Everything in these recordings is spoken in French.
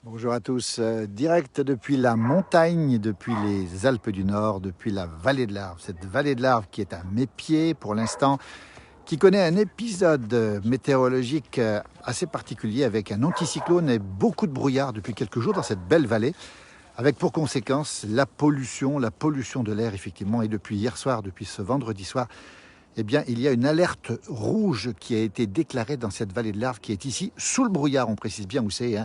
Bonjour à tous, direct depuis la montagne, depuis les Alpes du Nord, depuis la vallée de l'Arve. Cette vallée de l'Arve qui est à mes pieds pour l'instant, qui connaît un épisode météorologique assez particulier avec un anticyclone et beaucoup de brouillard depuis quelques jours dans cette belle vallée, avec pour conséquence la pollution de l'air effectivement. Et depuis hier soir, depuis ce vendredi soir, eh bien, il y a une alerte rouge qui a été déclarée dans cette vallée de l'Arve qui est ici, sous le brouillard, on précise bien où c'est,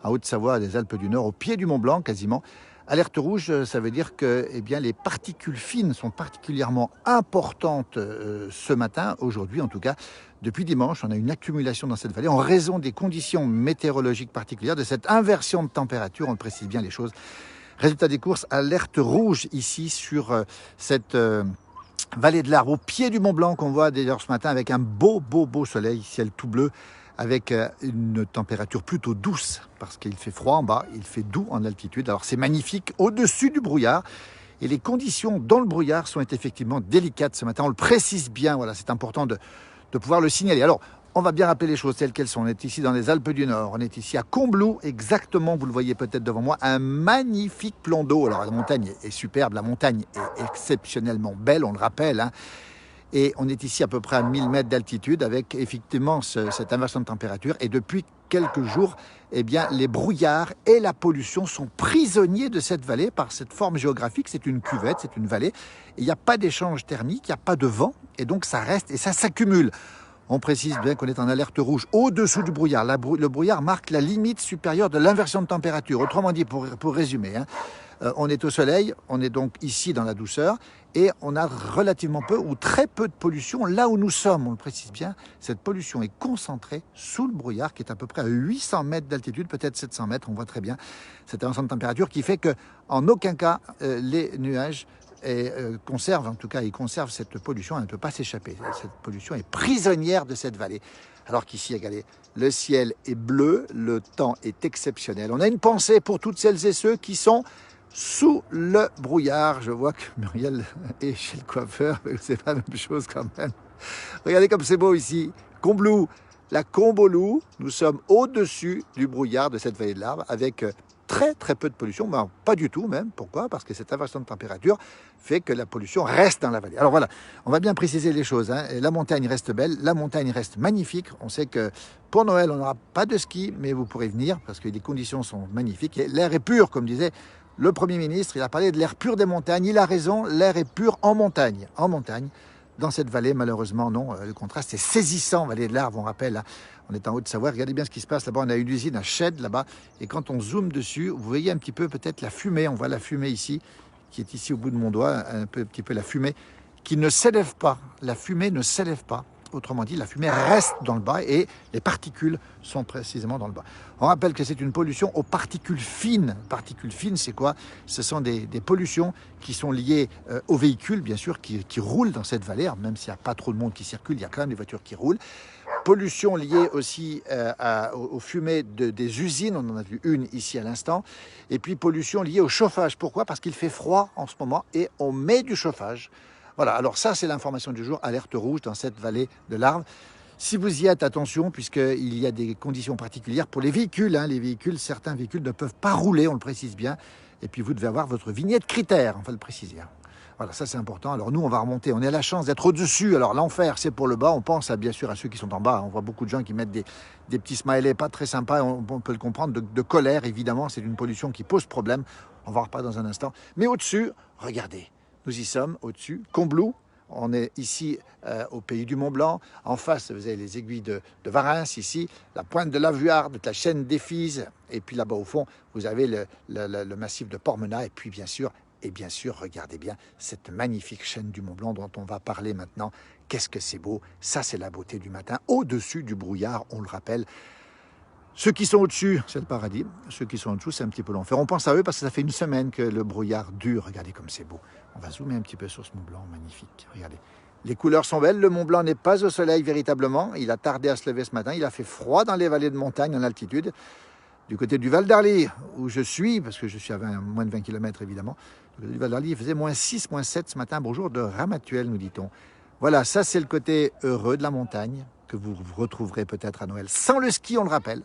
en Haute-Savoie, des Alpes du Nord, au pied du Mont Blanc quasiment. Alerte rouge, ça veut dire que les particules fines sont particulièrement importantes ce matin, aujourd'hui en tout cas. Depuis dimanche, on a une accumulation dans cette vallée en raison des conditions météorologiques particulières, de cette inversion de température, on précise bien les choses. Résultat des courses, alerte rouge ici sur cette vallée de l'Arve, au pied du Mont Blanc qu'on voit d'ailleurs ce matin avec un beau soleil, ciel tout bleu, avec une température plutôt douce parce qu'il fait froid en bas, il fait doux en altitude. Alors c'est magnifique au-dessus du brouillard et les conditions dans le brouillard sont effectivement délicates ce matin. On le précise bien, voilà, c'est important de pouvoir le signaler. Alors, on va bien rappeler les choses telles qu'elles sont. On est ici dans les Alpes du Nord, on est ici à Combloux, exactement, vous le voyez peut-être devant moi, un magnifique plan d'eau. Alors la montagne est superbe, la montagne est exceptionnellement belle, on le rappelle, et on est ici à peu près à 1000 mètres d'altitude avec effectivement cette inversion de température. Et depuis quelques jours, les brouillards et la pollution sont prisonniers de cette vallée par cette forme géographique. C'est une cuvette, c'est une vallée. Il n'y a pas d'échange thermique, il n'y a pas de vent, et donc ça reste et ça s'accumule. On précise bien qu'on est en alerte rouge au-dessous du brouillard. Le brouillard marque la limite supérieure de l'inversion de température. Autrement dit, pour résumer, on est au soleil, on est donc ici dans la douceur et on a relativement peu ou très peu de pollution là où nous sommes. On le précise bien, cette pollution est concentrée sous le brouillard qui est à peu près à 800 mètres d'altitude, peut-être 700 mètres, on voit très bien cette inversion de température qui fait qu'en aucun cas les nuages conserve cette pollution, elle ne peut pas s'échapper. Cette pollution est prisonnière de cette vallée. Alors qu'ici, regardez, le ciel est bleu, le temps est exceptionnel. On a une pensée pour toutes celles et ceux qui sont sous le brouillard. Je vois que Muriel est chez le coiffeur, mais c'est pas la même chose quand même. Regardez comme c'est beau ici. Combloux, la Combolou, nous sommes au-dessus du brouillard de cette vallée de l'Arve avec très peu de pollution, ben, pas du tout même. Pourquoi? Parce que cette inversion de température fait que la pollution reste dans la vallée. Alors voilà, on va bien préciser les choses. La montagne reste belle, la montagne reste magnifique. On sait que pour Noël, on n'aura pas de ski, mais vous pourrez venir parce que les conditions sont magnifiques. L'air est pur, comme disait le Premier ministre. Il a parlé de l'air pur des montagnes. Il a raison, l'air est pur en montagne. En montagne. Dans cette vallée, malheureusement, non. Le contraste est saisissant, vallée de l'Arve, on rappelle. On est en Haute-Savoie. Regardez bien ce qui se passe là-bas. On a une usine à Shed là-bas. Et quand on zoome dessus, vous voyez un petit peu peut-être la fumée. On voit la fumée ici, qui est ici au bout de mon doigt. Un petit peu la fumée qui ne s'élève pas. La fumée ne s'élève pas. Autrement dit, la fumée reste dans le bas et les particules sont précisément dans le bas. On rappelle que c'est une pollution aux particules fines. Particules fines, c'est quoi? Ce sont des pollutions qui sont liées aux véhicules, bien sûr, qui roulent dans cette vallée. Alors, même s'il n'y a pas trop de monde qui circule, il y a quand même des voitures qui roulent. Pollution liée aussi aux fumées des usines, on en a vu une ici à l'instant. Et puis pollution liée au chauffage. Pourquoi? Parce qu'il fait froid en ce moment et on met du chauffage. Voilà, alors ça c'est l'information du jour, alerte rouge dans cette vallée de l'Arve. Si vous y êtes, attention, puisqu'il y a des conditions particulières pour les véhicules. Certains véhicules ne peuvent pas rouler, on le précise bien. Et puis vous devez avoir votre vignette critère, on va le préciser. Voilà, ça c'est important. Alors nous, on va remonter, on a la chance d'être au-dessus. Alors l'enfer, c'est pour le bas. On pense bien sûr à ceux qui sont en bas. On voit beaucoup de gens qui mettent des petits smileys pas très sympas. On peut le comprendre, de colère, évidemment. C'est une pollution qui pose problème. On va en reparler dans un instant. Mais au-dessus, regardez. Nous y sommes, au-dessus, Combloux. On est ici au pays du Mont Blanc. En face, vous avez les aiguilles de Varins, ici, la pointe de la Vuarde, la chaîne des Fises. Et puis là-bas, au fond, vous avez le massif de Pormenat. Et puis, bien sûr, regardez bien cette magnifique chaîne du Mont Blanc dont on va parler maintenant. Qu'est-ce que c'est beau! Ça, c'est la beauté du matin, au-dessus du brouillard, on le rappelle. Ceux qui sont au-dessus, c'est le paradis. Ceux qui sont en dessous, c'est un petit peu l'enfer. On pense à eux parce que ça fait une semaine que le brouillard dure. Regardez comme c'est beau. On va zoomer un petit peu sur ce Mont Blanc, magnifique. Regardez. Les couleurs sont belles. Le Mont Blanc n'est pas au soleil véritablement. Il a tardé à se lever ce matin. Il a fait froid dans les vallées de montagne en altitude. Du côté du Val d'Arly, où je suis, parce que je suis à moins de 20 km évidemment, du côté du Val d'Arly, il faisait moins 6, moins 7 ce matin. Bonjour de Ramatuelle, nous dit-on. Voilà, ça c'est le côté heureux de la montagne que vous retrouverez peut-être à Noël. Sans le ski, on le rappelle.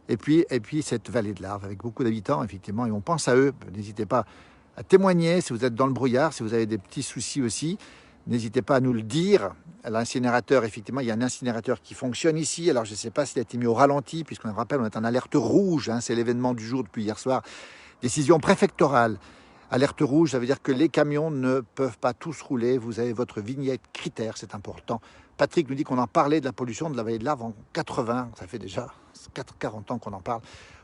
Et puis cette vallée de l'Arve avec beaucoup d'habitants, effectivement, et on pense à eux. N'hésitez pas à témoigner si vous êtes dans le brouillard, si vous avez des petits soucis aussi. N'hésitez pas à nous le dire. L'incinérateur, effectivement, il y a un incinérateur qui fonctionne ici. Alors, je ne sais pas s'il a été mis au ralenti, puisqu'on rappelle, on est en alerte rouge. Hein, c'est l'événement du jour depuis hier soir. Décision préfectorale. Alerte rouge, ça veut dire que les camions ne peuvent pas tous rouler. Vous avez votre vignette critère, c'est important. Patrick nous dit qu'on en parlait de la pollution de la vallée de l'Arve en 80. Ça fait déjà 40 ans qu'on en parle.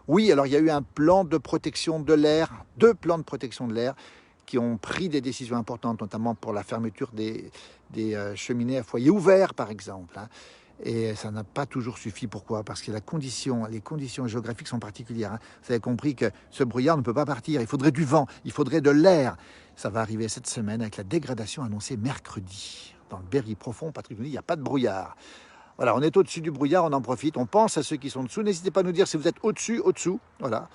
Oui, alors il y a eu un plan de protection de l'air, 2 plans de protection de l'air qui ont pris des décisions importantes, notamment pour la fermeture des cheminées à foyer ouvert, par exemple. Hein. Et ça n'a pas toujours suffi. Pourquoi? Parce que les conditions géographiques sont particulières. Hein. Vous avez compris que ce brouillard ne peut pas partir. Il faudrait du vent, il faudrait de l'air. Ça va arriver cette semaine avec la dégradation annoncée mercredi. Dans le Berry profond, Patrick nous dit, il n'y a pas de brouillard. Voilà, on est au-dessus du brouillard, on en profite. On pense à ceux qui sont dessous. N'hésitez pas à nous dire si vous êtes au-dessus, au-dessous. Voilà.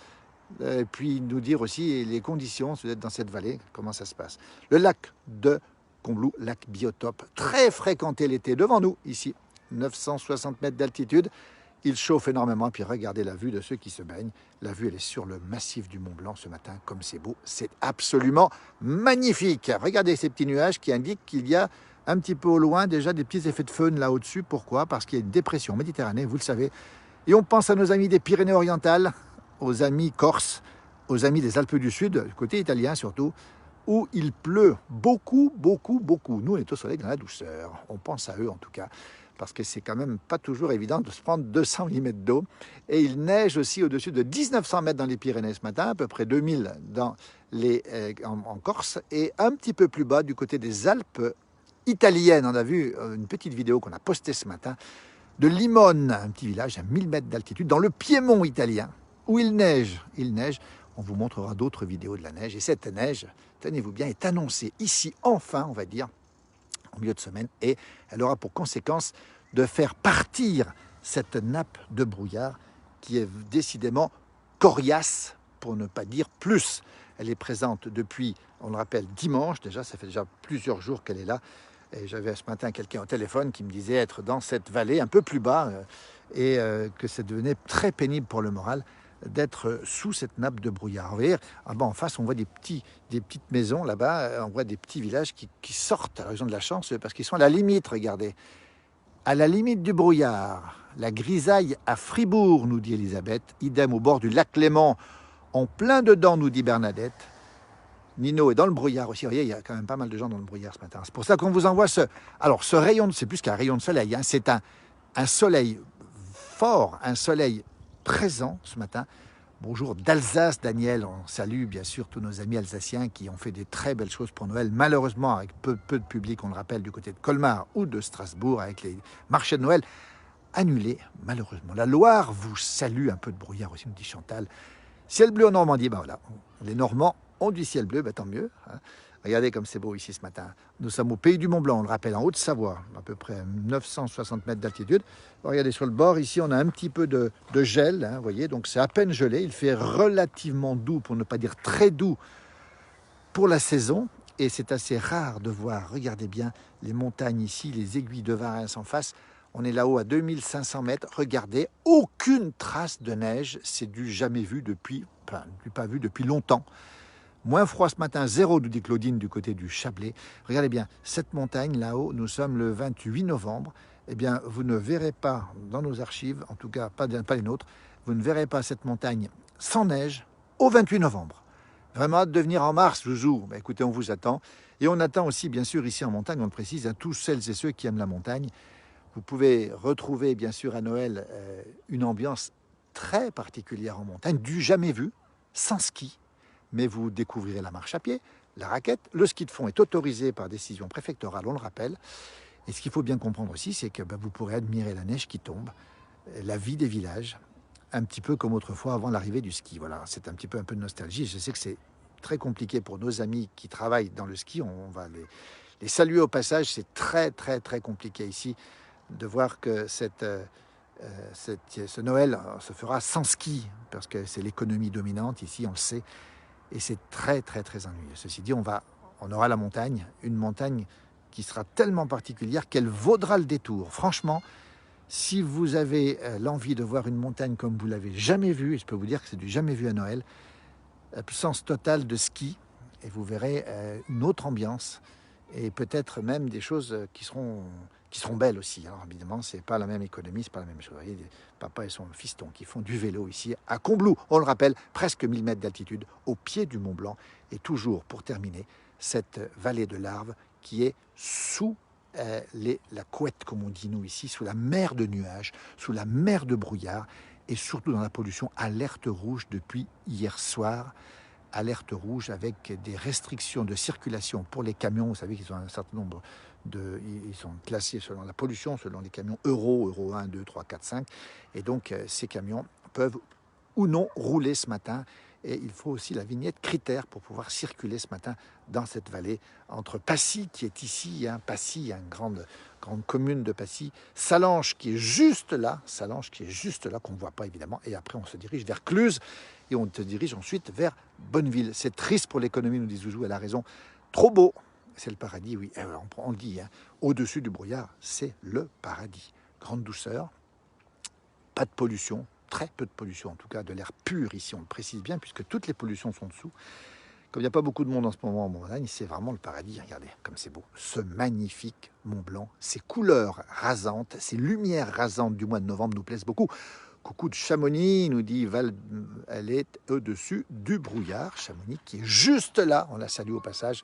Et puis nous dire aussi les conditions, si vous êtes dans cette vallée, comment ça se passe. Le lac de Combloux, lac biotope, très fréquenté l'été, devant nous, ici, 960 mètres d'altitude. Il chauffe énormément, et puis regardez la vue de ceux qui se baignent. La vue, elle est sur le massif du Mont Blanc ce matin, comme c'est beau. C'est absolument magnifique. Regardez ces petits nuages qui indiquent qu'il y a un petit peu au loin déjà des petits effets de faune là au-dessus. Pourquoi? Parce qu'il y a une dépression méditerranéenne, vous le savez. Et on pense à nos amis des Pyrénées-Orientales, aux amis corses, aux amis des Alpes du Sud, côté italien surtout, où il pleut beaucoup, beaucoup, beaucoup. Nous, on est au soleil dans la douceur. On pense à eux en tout cas, parce que c'est quand même pas toujours évident de se prendre 200 mm d'eau. Et il neige aussi au-dessus de 1900 mètres dans les Pyrénées ce matin, à peu près 2000 en Corse, et un petit peu plus bas du côté des Alpes italiennes. On a vu une petite vidéo qu'on a postée ce matin de Limone, un petit village à 1000 mètres d'altitude, dans le Piémont italien, où il neige. On vous montrera d'autres vidéos de la neige. Et cette neige, tenez-vous bien, est annoncée ici, enfin, on va dire, en milieu de semaine. Et elle aura pour conséquence de faire partir cette nappe de brouillard qui est décidément coriace, pour ne pas dire plus. Elle est présente depuis, on le rappelle, dimanche. Déjà, ça fait déjà plusieurs jours qu'elle est là. Et j'avais ce matin quelqu'un au téléphone qui me disait être dans cette vallée un peu plus bas et que ça devenait très pénible pour le moral d'être sous cette nappe de brouillard. Vous voyez, en face, on voit des petites maisons là-bas, on voit des petits villages qui sortent. Alors, ils ont de la chance parce qu'ils sont à la limite, regardez. À la limite du brouillard, la grisaille à Fribourg, nous dit Elisabeth, idem au bord du lac Léman, en plein dedans, nous dit Bernadette. Nino est dans le brouillard aussi. Vous voyez, il y a quand même pas mal de gens dans le brouillard ce matin. C'est pour ça qu'on vous envoie ce rayon, c'est plus qu'un rayon de soleil, hein, c'est un soleil fort, un soleil présent ce matin. Bonjour d'Alsace, Daniel. On salue bien sûr tous nos amis alsaciens qui ont fait des très belles choses pour Noël. Malheureusement, avec peu de public, on le rappelle, du côté de Colmar ou de Strasbourg, avec les marchés de Noël annulés, malheureusement. La Loire vous salue, un peu de brouillard aussi, nous dit Chantal. Ciel bleu en Normandie, ben voilà, les Normands ont du ciel bleu, ben tant mieux. Hein. Regardez comme c'est beau ici ce matin. Nous sommes au pays du Mont Blanc, on le rappelle, en Haute-Savoie, à peu près 960 mètres d'altitude. Regardez sur le bord, ici on a un petit peu de gel, hein, vous voyez, donc c'est à peine gelé. Il fait relativement doux, pour ne pas dire très doux, pour la saison. Et c'est assez rare de voir, regardez bien, les montagnes ici, les aiguilles de Varins en face. On est là-haut à 2500 mètres. Regardez, aucune trace de neige. C'est du jamais vu depuis, pas vu depuis longtemps. Moins froid ce matin, 0, nous dit Claudine du côté du Chablais. Regardez bien, cette montagne là-haut, nous sommes le 28 novembre. Eh bien, vous ne verrez pas dans nos archives, en tout cas pas les nôtres, vous ne verrez pas cette montagne sans neige au 28 novembre. Vraiment hâte de venir en mars, Joujou. Ben, écoutez, on vous attend. Et on attend aussi, bien sûr, ici en montagne, on le précise, à tous celles et ceux qui aiment la montagne. Vous pouvez retrouver, bien sûr, à Noël, une ambiance très particulière en montagne, du jamais vu, sans ski. Mais vous découvrirez la marche à pied, la raquette. Le ski de fond est autorisé par décision préfectorale, on le rappelle. Et ce qu'il faut bien comprendre aussi, c'est que vous pourrez admirer la neige qui tombe, la vie des villages, un petit peu comme autrefois avant l'arrivée du ski. Voilà, c'est un petit peu de nostalgie. Je sais que c'est très compliqué pour nos amis qui travaillent dans le ski. On va les saluer au passage. C'est très, très, très compliqué ici de voir que ce Noël se fera sans ski, parce que c'est l'économie dominante ici, on le sait, et c'est très très très ennuyeux. Ceci dit, on aura la montagne, une montagne qui sera tellement particulière qu'elle vaudra le détour. Franchement, Si vous avez l'envie de voir une montagne comme vous l'avez jamais vue, et je peux vous dire que c'est du jamais vu à Noël, absence totale de ski, et vous verrez une autre ambiance, et peut-être même des choses qui seront belles aussi. Alors évidemment, c'est pas la même économie, c'est pas la même chose. Vous voyez, papa et son fiston qui font du vélo ici à Combloux, on le rappelle, presque 1000 mètres d'altitude, au pied du Mont Blanc, et toujours pour terminer, cette vallée de l'Arve qui est sous la couette, comme on dit nous ici, sous la mer de nuages, sous la mer de brouillard, et surtout dans la pollution, alerte rouge depuis hier soir. Alerte rouge avec des restrictions de circulation pour les camions. Vous savez qu'ils ont un certain nombre ils sont classés selon la pollution, selon les camions Euro 1, 2, 3, 4, 5. Et donc ces camions peuvent ou non rouler ce matin. Et il faut aussi la vignette critère pour pouvoir circuler ce matin dans cette vallée entre Passy, qui est ici, Passy, une grande commune de Passy, Salanches qui est juste là, qu'on ne voit pas évidemment, et après on se dirige vers Cluse, et on se dirige ensuite vers Bonneville. C'est triste pour l'économie, nous dit Zouzou, elle a raison. Trop beau, c'est le paradis, oui, on le dit, au-dessus du brouillard, c'est le paradis. Grande douceur, pas de pollution, très peu de pollution, en tout cas de l'air pur ici, on le précise bien, puisque toutes les pollutions sont dessous. Comme il n'y a pas beaucoup de monde en ce moment en montagne, c'est vraiment le paradis. Regardez comme c'est beau. Ce magnifique Mont Blanc, ces couleurs rasantes, ces lumières rasantes du mois de novembre nous plaisent beaucoup. Coucou de Chamonix, nous dit Val, elle est au-dessus du brouillard. Chamonix qui est juste là, on la salue au passage.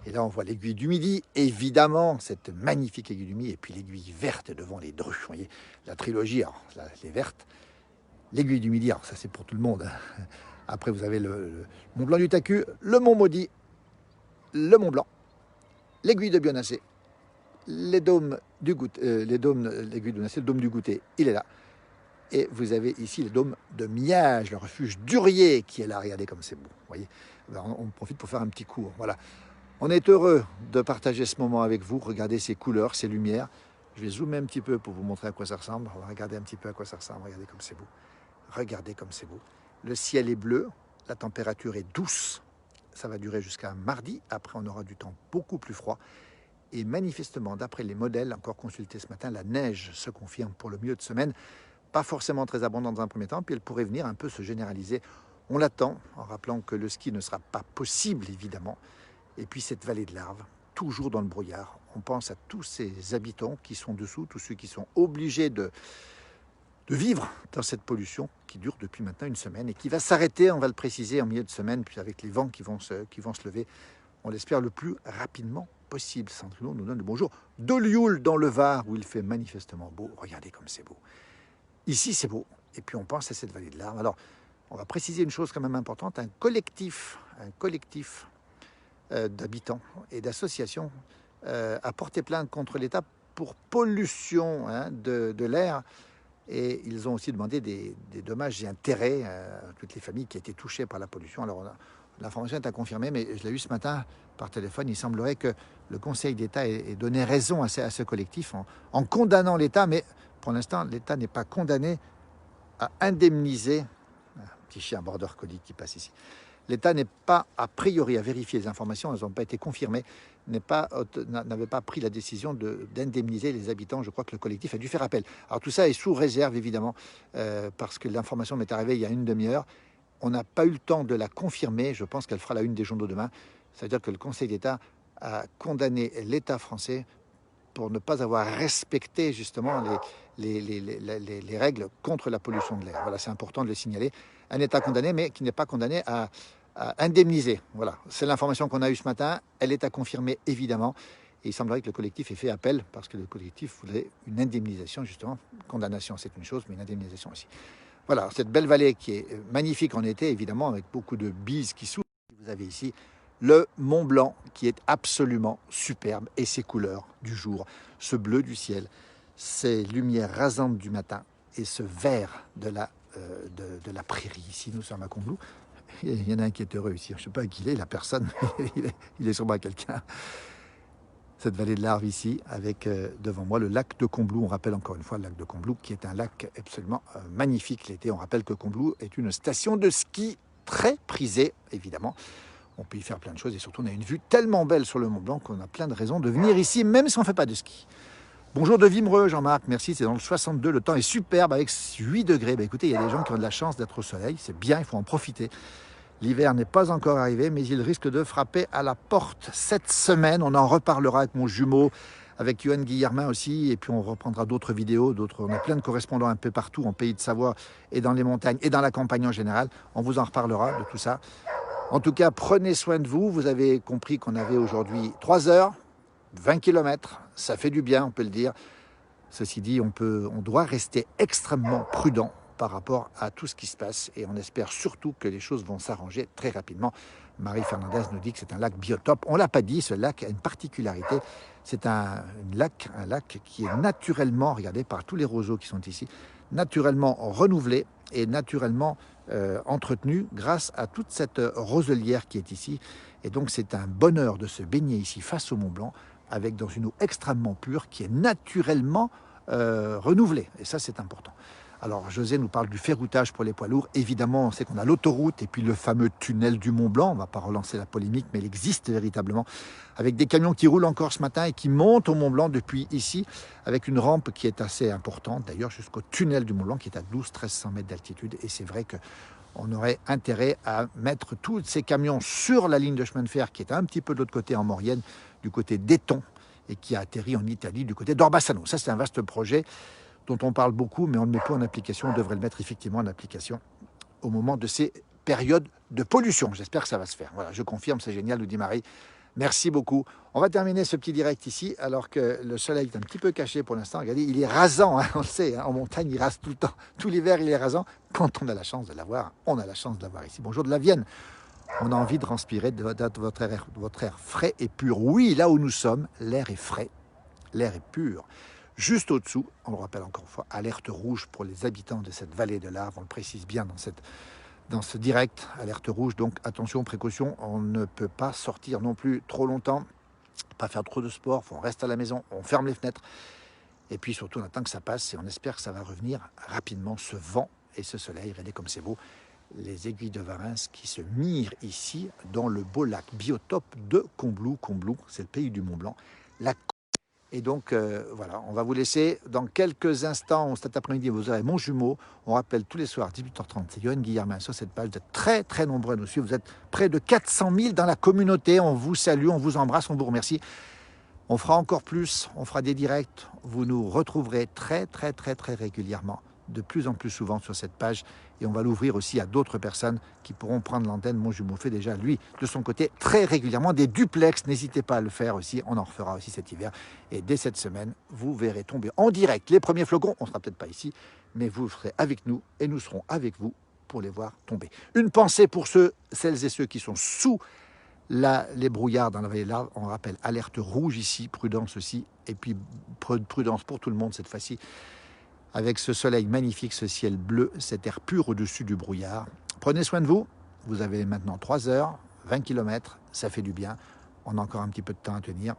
Et là, on voit l'aiguille du Midi, évidemment, cette magnifique aiguille du Midi, et puis l'aiguille verte devant les Drus. Vous voyez, la trilogie, alors, les vertes, l'aiguille du Midi, alors ça c'est pour tout le monde. Après, vous avez le Mont Blanc du Tacu, le Mont Maudit, le Mont Blanc, l'aiguille de Bionnassé, les dômes du Goûter, l'aiguille de Bionnassé, le dôme du Goûter, il est là. Et vous avez ici le dôme de Miage, le refuge d'Urier qui est là. Regardez comme c'est beau. Vous voyez, alors, on profite pour faire un petit cours. Voilà. On est heureux de partager ce moment avec vous. Regardez ces couleurs, ces lumières. Je vais zoomer un petit peu pour vous montrer à quoi ça ressemble. On va regarder un petit peu à quoi ça ressemble. Regardez comme c'est beau. Regardez comme c'est beau. Le ciel est bleu, la température est douce. Ça va durer jusqu'à mardi. Après, on aura du temps beaucoup plus froid. Et manifestement, d'après les modèles encore consultés ce matin, la neige se confirme pour le milieu de semaine. Pas forcément très abondante dans un premier temps, puis elle pourrait venir un peu se généraliser. On l'attend, en rappelant que le ski ne sera pas possible, évidemment. Et puis cette vallée de l'Arve, toujours dans le brouillard. On pense à tous ces habitants qui sont dessous, tous ceux qui sont obligés de vivre dans cette pollution qui dure depuis maintenant une semaine et qui va s'arrêter, on va le préciser, en milieu de semaine, puis avec les vents qui vont se lever, on l'espère le plus rapidement possible. Sandrino nous donne le bonjour de Lioul dans le Var, où il fait manifestement beau. Regardez comme c'est beau. Ici, c'est beau. Et puis, on pense à cette vallée de l'Arve. Alors, on va préciser une chose quand même importante. Un collectif d'habitants et d'associations a porté plainte contre l'État pour pollution de l'air. Et ils ont aussi demandé des dommages et intérêts à toutes les familles qui étaient touchées par la pollution. Alors, l'information est à confirmer, mais je l'ai eu ce matin par téléphone. Il semblerait que le Conseil d'État ait donné raison à ce collectif en condamnant l'État, mais pour l'instant, l'État n'est pas condamné à indemniser, un petit chien border collie qui passe ici, l'État n'est pas a priori à vérifier les informations, elles n'ont pas été confirmées, n'avait pas pris la décision d'indemniser les habitants. Je crois que le collectif a dû faire appel. Alors tout ça est sous réserve évidemment, parce que l'information m'est arrivée il y a une demi-heure. On n'a pas eu le temps de la confirmer, je pense qu'elle fera la une des journaux demain. C'est-à-dire que le Conseil d'État a condamné l'État français pour ne pas avoir respecté justement les règles contre la pollution de l'air. Voilà, c'est important de le signaler. Un État condamné, mais qui n'est pas condamné à indemniser. Voilà, c'est l'information qu'on a eue ce matin. Elle est à confirmer, évidemment. Et il semblerait que le collectif ait fait appel, parce que le collectif voulait une indemnisation, justement. Condamnation, c'est une chose, mais une indemnisation aussi. Voilà, cette belle vallée qui est magnifique en été, évidemment, avec beaucoup de bises qui s'ouvrent. Vous avez ici le Mont Blanc qui est absolument superbe, et ses couleurs du jour, ce bleu du ciel, ces lumières rasantes du matin et ce vert de la prairie. Ici, nous sommes à Combloux. Il y en a un qui est heureux ici. Je ne sais pas qui il est, la personne, il est sûrement quelqu'un. Cette vallée de l'Arve ici, avec devant moi le lac de Combloux. On rappelle encore une fois le lac de Combloux, qui est un lac absolument magnifique l'été. On rappelle que Combloux est une station de ski très prisée, évidemment. On peut y faire plein de choses et surtout on a une vue tellement belle sur le Mont Blanc qu'on a plein de raisons de venir ici, même si on ne fait pas de ski. Bonjour de Vimereux, Jean-Marc, merci, c'est dans le 62, le temps est superbe avec 8 degrés. Bah, écoutez, il y a des gens qui ont de la chance d'être au soleil, c'est bien, il faut en profiter. L'hiver n'est pas encore arrivé, mais il risque de frapper à la porte cette semaine. On en reparlera avec mon jumeau, avec Yoann Guillermin aussi, et puis on reprendra d'autres vidéos. On a plein de correspondants un peu partout, en Pays de Savoie et dans les montagnes et dans la campagne en général. On vous en reparlera de tout ça. En tout cas, prenez soin de vous. Vous avez compris qu'on avait aujourd'hui 3 heures, 20 km. Ça fait du bien, on peut le dire. Ceci dit, on doit rester extrêmement prudent par rapport à tout ce qui se passe et on espère surtout que les choses vont s'arranger très rapidement. Marie Fernandez nous dit que c'est un lac biotope. On ne l'a pas dit, ce lac a une particularité. C'est un lac qui est naturellement, regardez, par tous les roseaux qui sont ici, naturellement renouvelé et naturellement entretenu grâce à toute cette roselière qui est ici. Et donc c'est un bonheur de se baigner ici face au Mont Blanc avec dans une eau extrêmement pure qui est naturellement renouvelée. Et ça, c'est important. Alors, José nous parle du ferroutage pour les poids lourds. Évidemment, on sait qu'on a l'autoroute et puis le fameux tunnel du Mont Blanc. On ne va pas relancer la polémique, mais il existe véritablement. Avec des camions qui roulent encore ce matin et qui montent au Mont Blanc depuis ici, avec une rampe qui est assez importante, d'ailleurs, jusqu'au tunnel du Mont Blanc, qui est à 1200-1300 mètres d'altitude. Et c'est vrai qu'on aurait intérêt à mettre tous ces camions sur la ligne de chemin de fer, qui est un petit peu de l'autre côté en Maurienne, du côté d'Éton, et qui a atterri en Italie, du côté d'Orbassano. Ça, c'est un vaste projet dont on parle beaucoup, mais on ne le met pas en application. On devrait le mettre effectivement en application au moment de ces périodes de pollution. J'espère que ça va se faire. Voilà, je confirme, c'est génial, nous dit Marie. Merci beaucoup. On va terminer ce petit direct ici, alors que le soleil est un petit peu caché pour l'instant. Regardez, il est rasant, hein, on le sait, hein, en montagne, il rase tout le temps. Tout l'hiver, il est rasant. Quand on a la chance de l'avoir, on a la chance de l'avoir ici. Bonjour de la Vienne. On a envie de respirer de votre air frais et pur. Oui, là où nous sommes, l'air est frais, l'air est pur. Juste au-dessous, on le rappelle encore une fois, alerte rouge pour les habitants de cette vallée de l'Arve. On le précise bien dans ce direct, alerte rouge. Donc attention, précaution, on ne peut pas sortir non plus trop longtemps, pas faire trop de sport, on reste à la maison, on ferme les fenêtres. Et puis surtout, on attend que ça passe et on espère que ça va revenir rapidement, ce vent et ce soleil. Regardez comme c'est beau. Les aiguilles de Varins qui se mirent ici dans le beau lac biotope de Combloux. Combloux, c'est le pays du Mont Blanc. Et donc, voilà, on va vous laisser dans quelques instants. Cet après-midi, vous aurez mon jumeau. On rappelle tous les soirs, 18h30, c'est Yoann Guillermin sur cette page. Vous êtes très, très nombreux à nous suivre. Vous êtes près de 400 000 dans la communauté. On vous salue, on vous embrasse, on vous remercie. On fera encore plus, on fera des directs. Vous nous retrouverez très, très, très, très régulièrement, de plus en plus souvent sur cette page. Et on va l'ouvrir aussi à d'autres personnes qui pourront prendre l'antenne. Mon jumeau fait déjà, lui, de son côté, très régulièrement des duplex. N'hésitez pas à le faire aussi. On en refera aussi cet hiver. Et dès cette semaine, vous verrez tomber en direct les premiers flocons. On ne sera peut-être pas ici, mais vous serez avec nous et nous serons avec vous pour les voir tomber. Une pensée pour celles et ceux qui sont sous les brouillards dans la vallée de l'Arve. On rappelle, alerte rouge ici, prudence aussi. Et puis prudence pour tout le monde cette fois-ci. Avec ce soleil magnifique, ce ciel bleu, cet air pur au-dessus du brouillard. Prenez soin de vous. Vous avez maintenant 3 heures, 20 km, ça fait du bien. On a encore un petit peu de temps à tenir.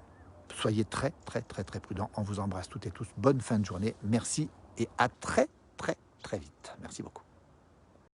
Soyez très, très, très, très prudents. On vous embrasse toutes et tous. Bonne fin de journée. Merci et à très, très, très vite. Merci beaucoup.